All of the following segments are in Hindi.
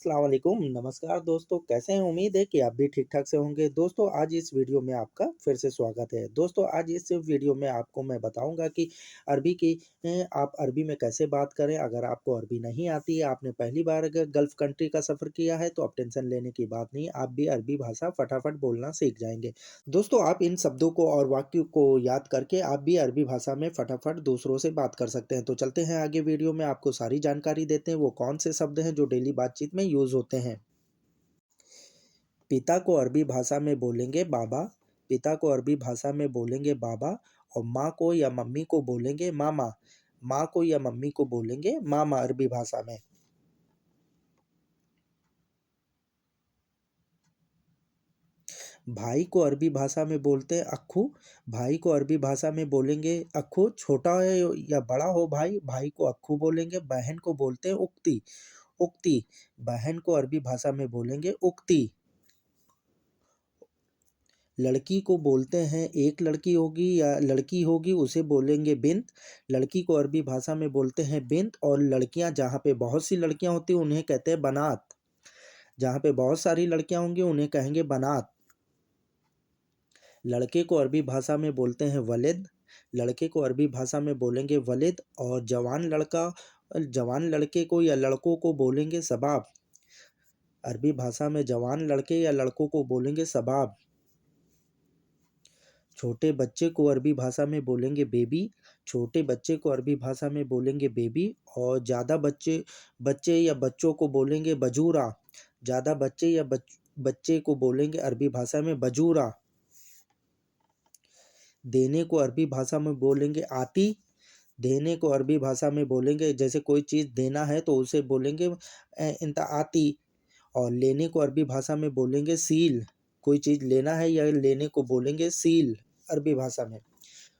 अस्सलाम वालेकुम, नमस्कार दोस्तों, कैसे हैं? उम्मीद है कि आप भी ठीक-ठाक से होंगे। दोस्तों, आज इस वीडियो में आपका फिर से स्वागत है। दोस्तों, आज इस वीडियो में आपको मैं बताऊँगा कि अरबी की आप अरबी में कैसे बात करें। अगर आपको अरबी नहीं आती है, आपने पहली बार अगर गल्फ़ कंट्री का सफ़र किया है, तो अब टेंशन लेने की बात नहीं, आप भी अरबी भाषा फटाफट बोलना सीख जाएँगे। दोस्तों, आप इन शब्दों को और वाक्यों को याद करके आप भी अरबी भाषा में फटाफट दूसरों से बात कर सकते हैं। तो चलते हैं आगे वीडियो में आपको सारी जानकारी देते हैं, वो कौन से शब्द हैं जो डेली बातचीत में यूज़ होते हैं। पिता को अरबी भाषा में बोलेंगे बाबा, पिता को अरबी भाषा में बोलेंगे बाबा और माँ को या मम्मी को बोलेंगे मामा, माँ को या मम्मी को बोलेंगे मामा अरबी भाषा में। भाई को अरबी भाषा में बोलते हैं अक्खू, भाई को अरबी भाषा में बोलेंगे अक्खू, छोटा है या बड़ा हो भाई, भाई को अक्खू बोलेंगे, बहन को बोलते हैं उक्ती, उक्ती, बहन को अरबी भाषा में बोलेंगे उक्ती। लड़की को बोलते हैं एक लड़की होगी या लड़की होगी उसे बोलेंगे बिन्त, लड़की को अरबी भाषा में बोलते हैं बिन्त और लड़कियां जहाँ पे बहुत सी लड़कियां होती हैं उन्हें कहते हैं बनात, जहाँ पे बहुत सारी लड़कियां होंगी उन्हें कहेंगे बनात। लड़के को अरबी भाषा में बोलते हैं वलिद, लड़के को अरबी भाषा में बोलेंगे वलिद और जवान लड़के को या लड़कों को बोलेंगे शबाब, अरबी भाषा में जवान लड़के या लड़कों को बोलेंगे शबाब। छोटे बच्चे को अरबी भाषा में बोलेंगे बेबी, छोटे बच्चे को अरबी भाषा में बोलेंगे बेबी और ज़्यादा बच्चे बच्चे या बच्चों को बोलेंगे बजूरा, ज़्यादा बच्चे या बच्चे को बोलेंगे अरबी भाषा में बजूरा। देने को अरबी भाषा में बोलेंगे आती, देने को अरबी भाषा में बोलेंगे जैसे कोई चीज़ देना है तो उसे बोलेंगे इंता आती और लेने को अरबी भाषा में बोलेंगे सील, कोई चीज़ लेना है या लेने को बोलेंगे सील अरबी भाषा में।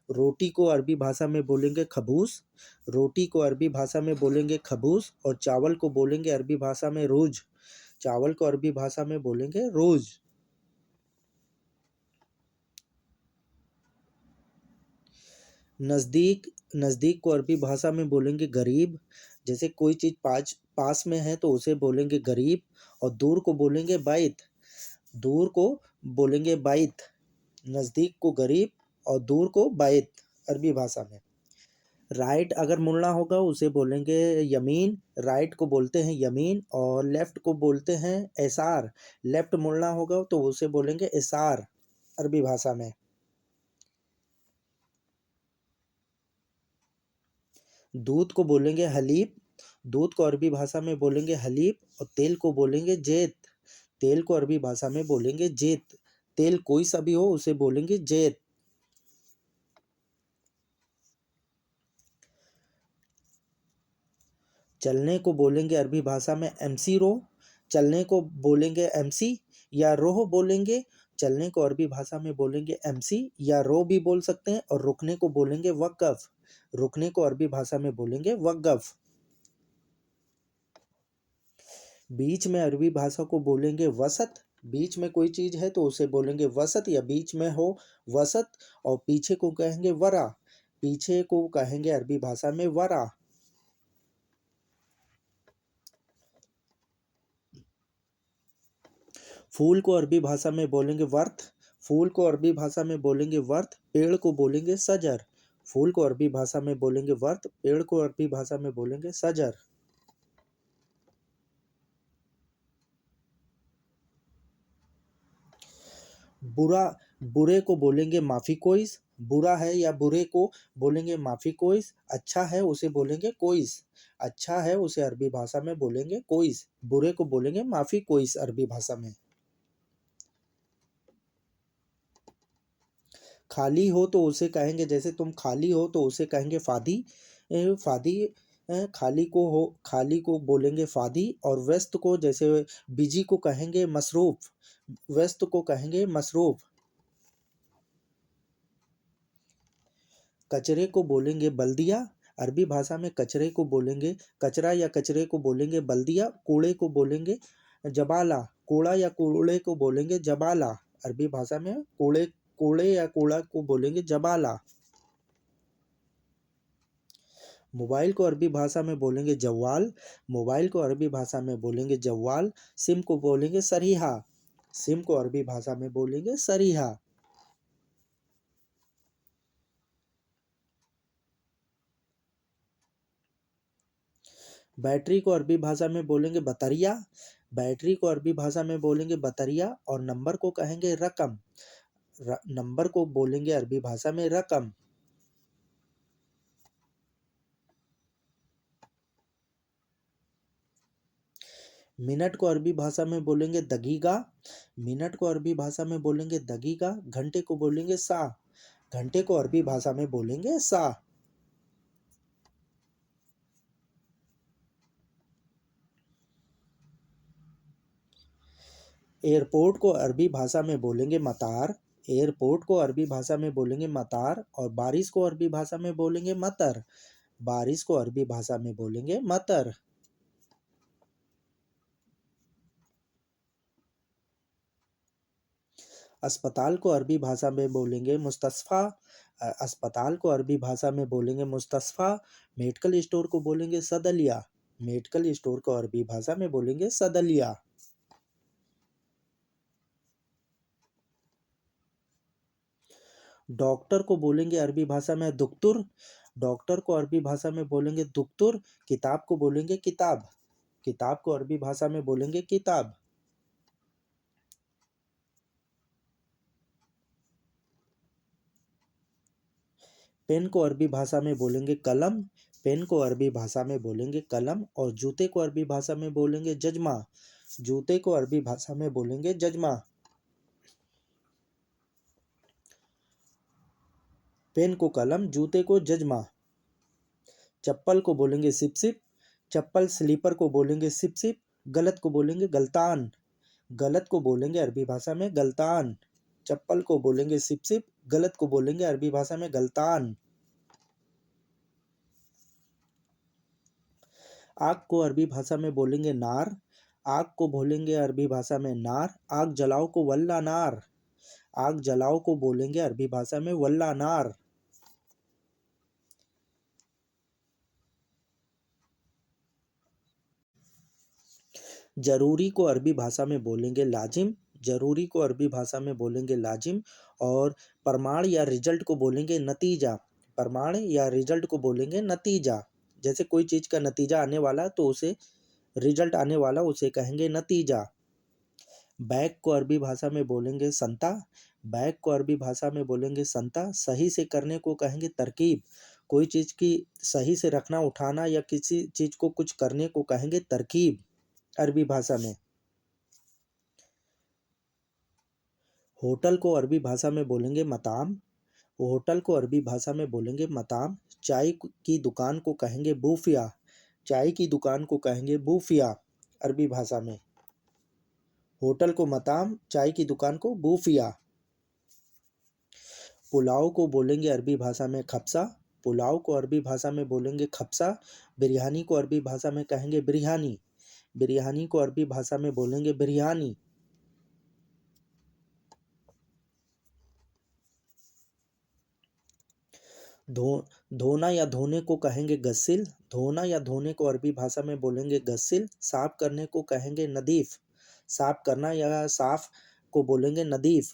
रोटी को अरबी भाषा में बोलेंगे खबूस, रोटी को अरबी भाषा में बोलेंगे खबूस और चावल को बोलेंगे अरबी भाषा में रोज, चावल को अरबी भाषा में बोलेंगे रोज। नज़दीक नज़दीक को अरबी भाषा में बोलेंगे गरीब, जैसे कोई चीज़ पास में है तो उसे बोलेंगे गरीब और दूर को बोलेंगे बैत, दूर को बोलेंगे बैत, नज़दीक को गरीब और दूर को बैत अरबी भाषा में। राइट अगर मुड़ना होगा उसे बोलेंगे यमीन, राइट को बोलते हैं यमीन और लेफ़्ट को बोलते हैं एसार, लेफ़्ट मुड़ना होगा तो उसे बोलेंगे एसार अरबी भाषा में। दूध को बोलेंगे हलीब, दूध को अरबी भाषा में बोलेंगे हलीब और तेल को बोलेंगे जेत, तेल को अरबी भाषा में बोलेंगे जेत, तेल कोई सा भी हो उसे बोलेंगे जेत। चलने को बोलेंगे अरबी भाषा में एमसी रो, चलने को बोलेंगे एमसी या रोह बोलेंगे, चलने को अरबी भाषा में बोलेंगे एमसी या रो भी बोल सकते हैं और रुकने को बोलेंगे वक़्फ़, रुकने को अरबी भाषा में बोलेंगे वक़्फ़। बीच में अरबी भाषा को बोलेंगे वसत, बीच में कोई चीज़ है तो उसे बोलेंगे वसत या बीच में हो वसत और पीछे को कहेंगे वरा, पीछे को कहेंगे अरबी भाषा में वरा। फूल को अरबी भाषा में बोलेंगे वर्थ, फूल को अरबी भाषा में बोलेंगे वर्थ, पेड़ को बोलेंगे सजर, फूल को अरबी भाषा में बोलेंगे वर्थ, पेड़ को अरबी भाषा में बोलेंगे सजर। बुरा बुरे को बोलेंगे माफ़ी कोइस, बुरा है या बुरे को बोलेंगे माफ़ी कोइस, अच्छा है उसे बोलेंगे कोइस, अच्छा है उसे अरबी भाषा में बोलेंगे कोइस, बुरे को बोलेंगे माफ़ी कोइस अरबी भाषा में। खाली हो तो उसे कहेंगे जैसे तुम खाली हो तो उसे कहेंगे फ़ादी, फ़ादी खाली को बोलेंगे फ़ादी और व्यस्त को जैसे बिजी को कहेंगे मसरूफ़, व्यस्त को कहेंगे मसरूफ़। कचरे को बोलेंगे बल्दिया, अरबी भाषा में कचरे को बोलेंगे कचरा या कचरे को बोलेंगे बल्दिया, कूड़े को बोलेंगे जबाला, कूड़ा या कूड़े को बोलेंगे जबाला, अरबी भाषा में कूड़े कूड़े या कूड़ा को बोलेंगे जबाला। मोबाइल को अरबी भाषा में बोलेंगे जव्वाल, मोबाइल को अरबी भाषा में बोलेंगे जव्वाल। सिम को बोलेंगे सरीहा, सिम को अरबी भाषा में बोलेंगे सरीहा। बैटरी को अरबी भाषा में बोलेंगे बतरिया, बैटरी को अरबी भाषा में बोलेंगे बतरिया। और नंबर को कहेंगे रकम, नंबर को बोलेंगे अरबी भाषा में रकम। मिनट को अरबी भाषा में बोलेंगे दगीगा, मिनट को अरबी भाषा में बोलेंगे दगीगा। घंटे को बोलेंगे सा, घंटे को अरबी भाषा में बोलेंगे सा। एयरपोर्ट को अरबी भाषा में बोलेंगे मतार, एयरपोर्ट को अरबी भाषा में बोलेंगे मतार। और बारिश को अरबी भाषा में बोलेंगे मतर, बारिश को अरबी भाषा में बोलेंगे मतर। अस्पताल को अरबी भाषा में बोलेंगे मुस्तशफ़ा, अस्पताल को अरबी भाषा में बोलेंगे मुस्तशफ़ा। मेडिकल स्टोर को बोलेंगे सदलिया, मेडिकल स्टोर को अरबी भाषा में बोलेंगे सदलिया। डॉक्टर को बोलेंगे अरबी भाषा में दुक्तुर, डॉक्टर को अरबी भाषा में बोलेंगे दुक्तुर। किताब को बोलेंगे किताब, किताब को अरबी भाषा में बोलेंगे किताब। पेन को अरबी भाषा में बोलेंगे कलम, पेन को अरबी भाषा में बोलेंगे कलम। और जूते को अरबी भाषा में बोलेंगे जज्मा, जूते को अरबी भाषा में बोलेंगे जज्मा। पेन को कलम, जूते को जज्मा। चप्पल को बोलेंगे सिप सिप, चप्पल स्लीपर को बोलेंगे सिप सिप। गलत को बोलेंगे गलतान, गलत को बोलेंगे अरबी भाषा में गलतान। चप्पल को बोलेंगे सिप सिप, गलत को बोलेंगे अरबी भाषा में गलतान। आग को अरबी भाषा में बोलेंगे नार, आग को बोलेंगे अरबी भाषा में नार। आग जलाओ को वल्ला नार, आग जलाओ को बोलेंगे अरबी भाषा में वल्ला नार। जरूरी को अरबी भाषा में बोलेंगे लाजिम, जरूरी को अरबी भाषा में बोलेंगे लाजिम। और प्रमाण या रिजल्ट को बोलेंगे नतीजा, प्रमाण या रिजल्ट को बोलेंगे नतीजा। जैसे कोई चीज का नतीजा आने वाला तो उसे रिजल्ट आने वाला उसे कहेंगे नतीजा। बैग को अरबी भाषा में बोलेंगे संता, बैग को अरबी भाषा में बोलेंगे संता। सही से करने को कहेंगे तरकीब, कोई चीज की सही से रखना उठाना या किसी चीज को कुछ करने को कहेंगे तरकीब अरबी भाषा में। होटल को अरबी भाषा में बोलेंगे मताम, होटल को अरबी भाषा में बोलेंगे मताम। चाय की दुकान को कहेंगे बूफिया, चाय की दुकान को कहेंगे बूफिया अरबी भाषा में। होटल को मताम, चाय की दुकान को बूफिया। पुलाव को बोलेंगे अरबी भाषा में खप्सा, पुलाव को अरबी भाषा में बोलेंगे खप्सा। बिरयानी को अरबी भाषा में कहेंगे बिरयानी, बिरयानी को अरबी भाषा में बोलेंगे बिरयानी। धो धोना या धोने को कहेंगे गस्सिल, धोना या धोने को अरबी भाषा में बोलेंगे गस्सिल। साफ करने को कहेंगे नदीफ, साफ करना या साफ को बोलेंगे नदीफ।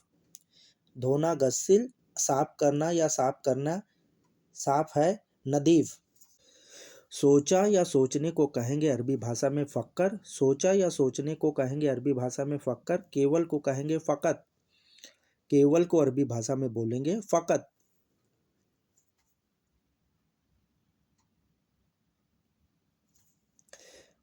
धोना गस्सिल, साफ करना या साफ करना साफ है नदीफ। सोचा या सोचने को कहेंगे अरबी भाषा में फक्कर, सोचा या सोचने को कहेंगे अरबी भाषा में फक्कर। केवल को कहेंगे फ़कत, केवल को अरबी भाषा में बोलेंगे फ़कत।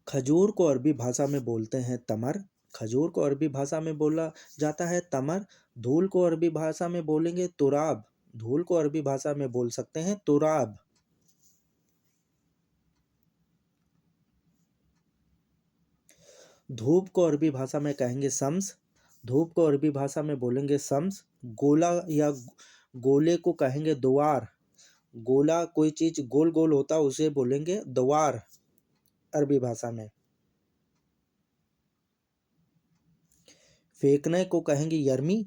खजूर को अरबी भाषा में बोलते हैं तमर, खजूर को अरबी भाषा में बोला जाता है तमर। धूल को अरबी भाषा में बोलेंगे तुराब, धूल को अरबी भाषा में बोल सकते हैं तुराब। धूप को अरबी भाषा में कहेंगे शम्स, धूप को अरबी भाषा में बोलेंगे शम्स। गोला या गोले को कहेंगे द्वार, गोला कोई चीज गोल गोल होता है उसे बोलेंगे द्वार अरबी भाषा में। फेंकने को कहेंगे यरमी,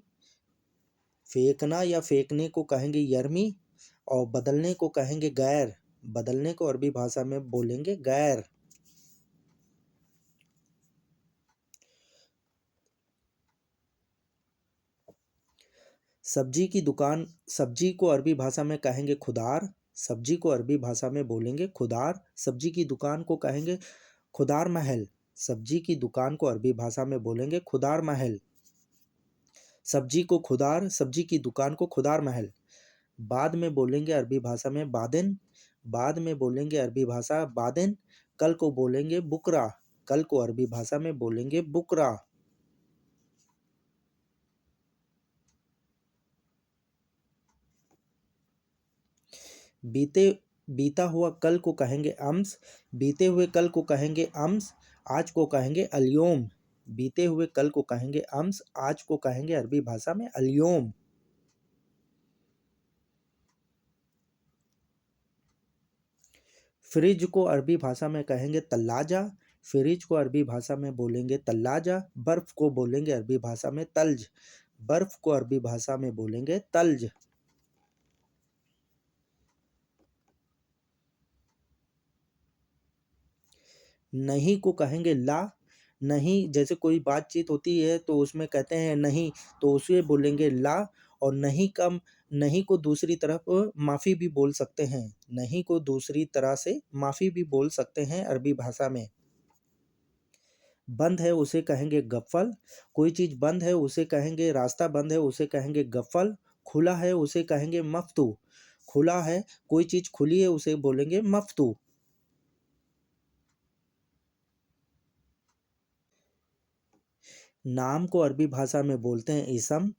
फेंकना या फेंकने को कहेंगे यरमी। और बदलने को कहेंगे गैर, बदलने को अरबी भाषा में बोलेंगे गैर। सब्जी की दुकान, सब्जी को अरबी भाषा में कहेंगे खुदार। सब्जी को अरबी भाषा में बोलेंगे खुदार। सब्जी की दुकान को कहेंगे खुदार महल। सब्जी की दुकान को अरबी भाषा में बोलेंगे खुदार महल। सब्जी को खुदार, सब्जी की दुकान को खुदार महल। बाद में बोलेंगे अरबी भाषा में बादिन। बाद में बोलेंगे अरबी भाषा बादिन। कल को बोलेंगे बुकरा। कल को अरबी भाषा में बोलेंगे बुकरा। बीते बीता हुआ कल को कहेंगे अम्स। बीते हुए कल को कहेंगे अम्स। आज को कहेंगे अल्योम। बीते हुए कल को कहेंगे अम्स। आज को कहेंगे अरबी भाषा में अल्योम। फ्रिज को अरबी भाषा में कहेंगे तल्लाजा। फ्रिज को अरबी भाषा में बोलेंगे तल्लाजा। बर्फ को बोलेंगे अरबी भाषा में तल्ज। बर्फ को अरबी भाषा में बोलेंगे तल्ज। नहीं को कहेंगे ला। नहीं, जैसे कोई बातचीत होती है तो उसमें कहते हैं नहीं, तो उसे बोलेंगे ला। और नहीं का, नहीं को दूसरी तरफ माफ़ी भी बोल सकते हैं। नहीं को दूसरी तरह से माफ़ी भी बोल सकते हैं अरबी भाषा में। बंद है उसे कहेंगे गफ़ल। कोई चीज़ बंद है उसे कहेंगे, रास्ता बंद है उसे कहेंगे गफ़ल। खुला है उसे कहेंगे मफ्तू। खुला है, कोई चीज़ खुली है उसे बोलेंगे मफ्तू। नाम को अरबी भाषा में बोलते हैं इसम।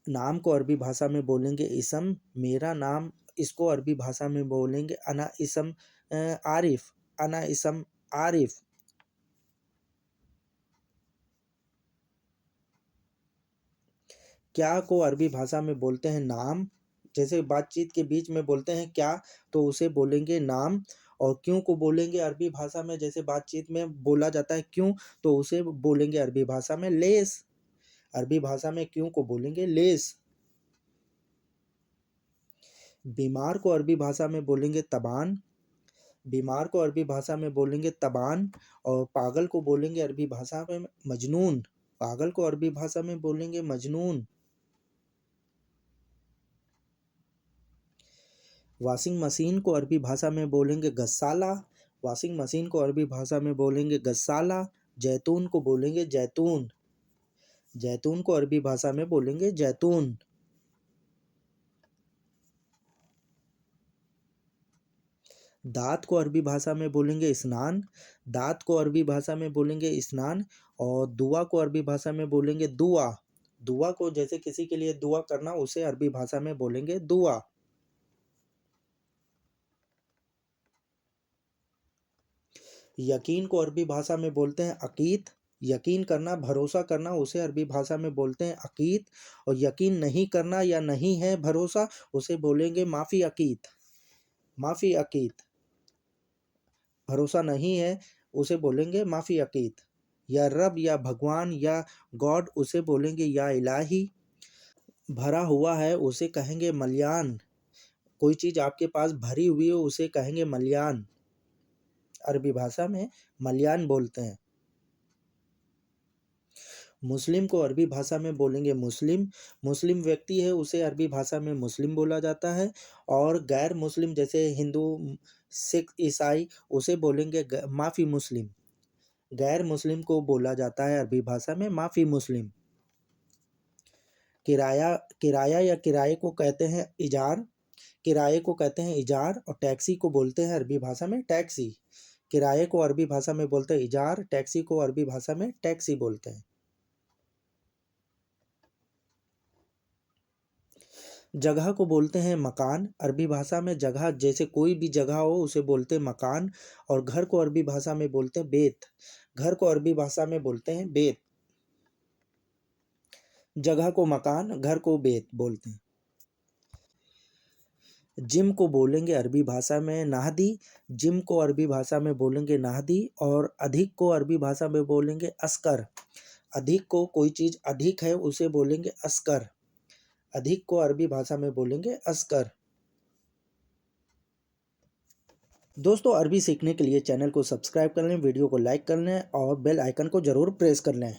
नाम को अरबी भाषा में बोलेंगे इसम। मेरा नाम, इसको अरबी भाषा में बोलेंगे अना इसम आरिफ। अना इसम आरिफ। क्या को अरबी भाषा में बोलते हैं नाम। जैसे बातचीत के बीच में बोलते हैं क्या, तो उसे बोलेंगे नाम। और क्यों को बोलेंगे अरबी भाषा में, जैसे बातचीत में बोला जाता है क्यों, तो उसे बोलेंगे अरबी भाषा में लेस। अरबी भाषा में क्यों को बोलेंगे लेस। बीमार को अरबी भाषा में बोलेंगे तबान। बीमार को अरबी भाषा में बोलेंगे तबान। और पागल को बोलेंगे अरबी भाषा में मजनून। पागल को अरबी भाषा में बोलेंगे मजनून। वॉशिंग मशीन को अरबी भाषा में बोलेंगे गस्साला। वॉशिंग मशीन को अरबी भाषा में बोलेंगे गस्साला। जैतून को बोलेंगे जैतून। जैतून को अरबी भाषा में बोलेंगे जैतून। दाँत को अरबी भाषा में बोलेंगे स्नान। दाँत को अरबी भाषा में बोलेंगे स्नान। और दुआ को अरबी भाषा में बोलेंगे दुआ। दुआ को, जैसे किसी के लिए दुआ करना, उसे अरबी भाषा में बोलेंगे दुआ। यकीन को अरबी भाषा में बोलते हैं अकीद। यकीन करना, भरोसा करना, उसे अरबी भाषा में बोलते हैं अकीद। और यकीन नहीं करना या नहीं है भरोसा, उसे बोलेंगे माफ़ी अकीद। माफ़ी अकीद। भरोसा नहीं है उसे बोलेंगे माफ़ी अकीद। या रब या भगवान या गॉड, उसे बोलेंगे या इलाही। भरा हुआ है उसे कहेंगे मलयान। कोई चीज़ आपके पास भरी हुई हो उसे कहेंगे मलयान। अरबी भाषा में मलयान बोलते हैं। मुस्लिम को अरबी भाषा में बोलेंगे मुस्लिम। मुस्लिम व्यक्ति है उसे अरबी भाषा में मुस्लिम बोला जाता है। और गैर मुस्लिम, जैसे हिंदू, सिख, ईसाई, उसे बोलेंगे माफ़ी मुस्लिम। गैर मुस्लिम को बोला जाता है अरबी भाषा में माफ़ी मुस्लिम। किराया, किराया या किराए को कहते हैं इजार। किराए को कहते हैं इजार। और टैक्सी को बोलते हैं अरबी भाषा में टैक्सी। किराए को अरबी भाषा में बोलते हैं इजार। टैक्सी को अरबी भाषा में टैक्सी बोलते हैं। जगह को बोलते हैं मकान। अरबी भाषा में जगह, जैसे कोई भी जगह हो उसे बोलते हैं मकान। और घर को अरबी भाषा में बोलते हैं बेत। घर को अरबी भाषा में बोलते हैं बेत। जगह को मकान, घर को बेत बोलते हैं। जिम को बोलेंगे अरबी भाषा में नाहदी। जिम को अरबी भाषा में बोलेंगे नाहदी। और अधिक को अरबी भाषा में बोलेंगे अस्कर। अधिक को, कोई चीज़ अधिक है उसे बोलेंगे अस्कर। अधिक को अरबी भाषा में बोलेंगे अस्कर। दोस्तों अरबी सीखने के लिए चैनल को सब्सक्राइब कर लें, वीडियो को लाइक कर लें और बेल आइकन को ज़रूर प्रेस कर लें।